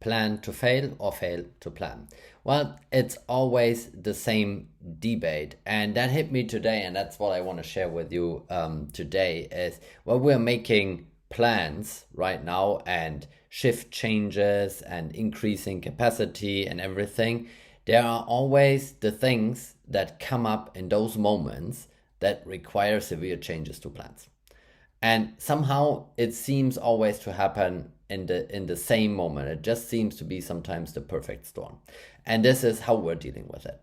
plan to fail or fail to plan? Well, it's always the same debate. And that hit me today. And that's what I want to share with you today is, well, we're making plans right now and shift changes and increasing capacity and everything. There are always the things that come up in those moments that require severe changes to plans. And somehow it seems always to happen in the same moment. It just seems to be sometimes the perfect storm. And this is how we're dealing with it.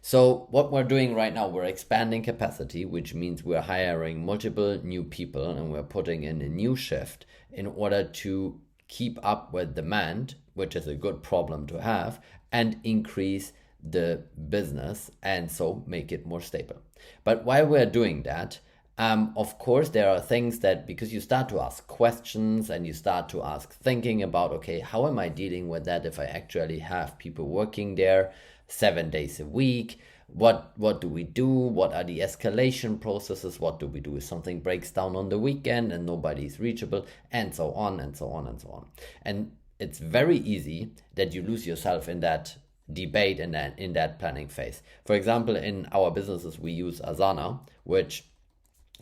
So what we're doing right now, we're expanding capacity, which means we're hiring multiple new people and we're putting in a new shift in order to keep up with demand, which is a good problem to have, and increase the business and so make it more stable. But while we're doing that, of course, there are things that, because you start to ask questions and you start to ask thinking about, okay, how am I dealing with that if I actually have people working there 7 days a week? What do we do? What are the escalation processes? What do we do if something breaks down on the weekend and nobody's reachable? And so on and so on and so on. And it's very easy that you lose yourself in that debate and in that planning phase. For example, in our businesses, we use Asana, which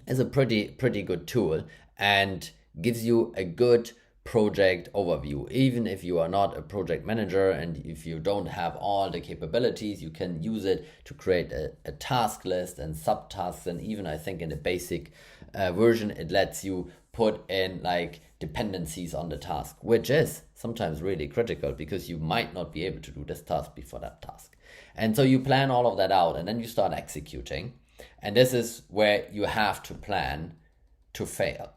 is a pretty good tool and gives you a good project overview. Even if you are not a project manager and if you don't have all the capabilities, you can use it to create a task list and subtasks. And even I think in the basic version, it lets you put in like dependencies on the task, which is sometimes really critical because you might not be able to do this task before that task. And so you plan all of that out and then you start executing. And this is where you have to plan to fail,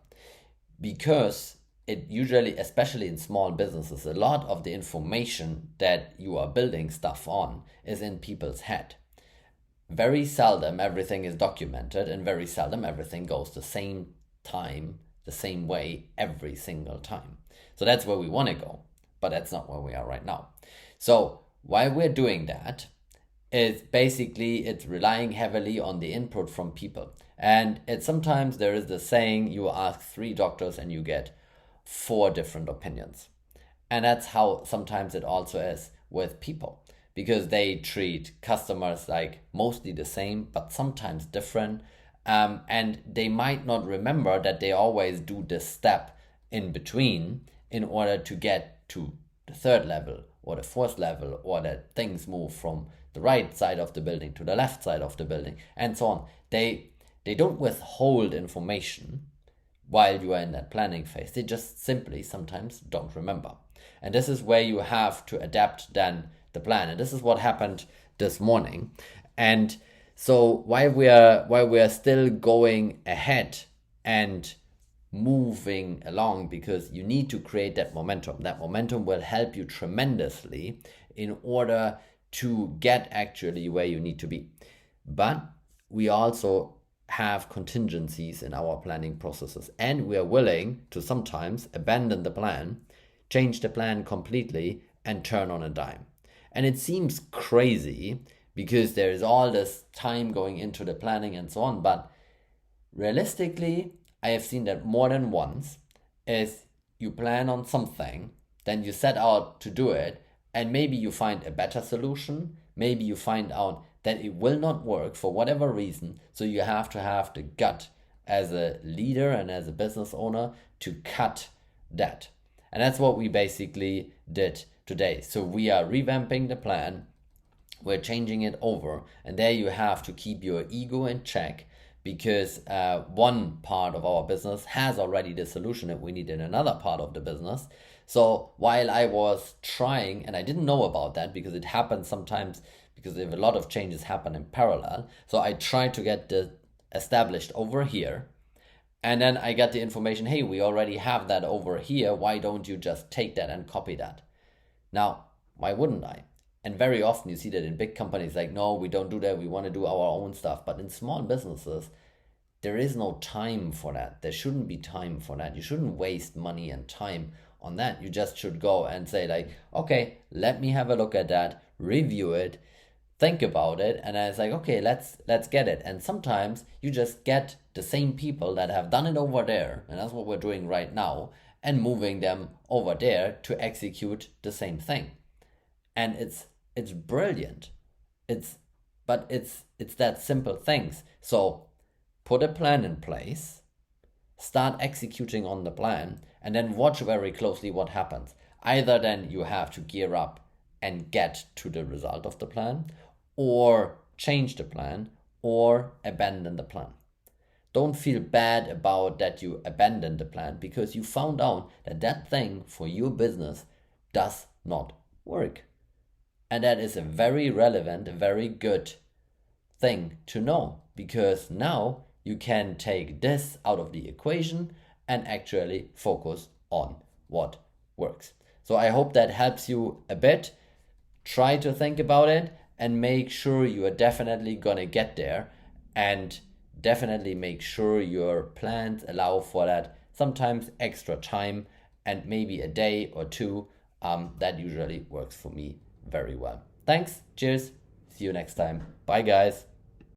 because it usually, especially in small businesses, a lot of the information that you are building stuff on is in people's head. Very seldom everything is documented and very seldom everything goes the same time, the same way every single time. So that's where we want to go, but that's not where we are right now. So while we're doing that, it's relying heavily on the input from people. And it's sometimes there is the saying, you ask 3 doctors and you get 4 different opinions. And that's how sometimes it also is with people, because they treat customers like mostly the same, but sometimes different. And they might not remember that they always do this step in between in order to get to the 3rd level or the 4th level, or that things move from the right side of the building to the left side of the building and so on. They don't withhold information while you are in that planning phase. They just simply sometimes don't remember. And this is where you have to adapt then the plan. And this is what happened this morning. And so while we are still going ahead and moving along, because you need to create that momentum will help you tremendously in order to get actually where you need to be. But we also have contingencies in our planning processes, and we are willing to sometimes abandon the plan, change the plan completely, and turn on a dime. And it seems crazy because there is all this time going into the planning and so on, but realistically, I have seen that more than once. Is you plan on something, then you set out to do it, and maybe you find a better solution, maybe you find out that it will not work for whatever reason, so you have to have the gut as a leader and as a business owner to cut that. And that's what we basically did today. So we are revamping the plan, we're changing it over, and there you have to keep your ego in check, because one part of our business has already the solution that we need in another part of the business. So while I was trying, and I didn't know about that because it happens sometimes, because if a lot of changes happen in parallel. So I tried to get the established over here, and then I got the information, hey, we already have that over here. Why don't you just take that and copy that? Now, why wouldn't I? And very often you see that in big companies, like, no, we don't do that. We want to do our own stuff. But in small businesses, there is no time for that. There shouldn't be time for that. You shouldn't waste money and time on that. You just should go and say like, okay, let me have a look at that, review it, think about it. And then it's like, okay, let's get it. And sometimes you just get the same people that have done it over there. And that's what we're doing right now. and moving them over there to execute the same thing. And it's brilliant. It's that simple things. So put a plan in place, start executing on the plan, and then watch very closely what happens. Either then you have to gear up and get to the result of the plan, or change the plan, or abandon the plan. Don't feel bad about that you abandoned the plan, because you found out that that thing for your business does not work. And that is a very relevant, a very good thing to know, because now you can take this out of the equation and actually focus on what works. So I hope that helps you a bit. Try to think about it and make sure you are definitely gonna get there, and definitely make sure your plans allow for that sometimes extra time, and maybe a day or two. That usually works for me very well. Thanks, cheers, see you next time. Bye guys.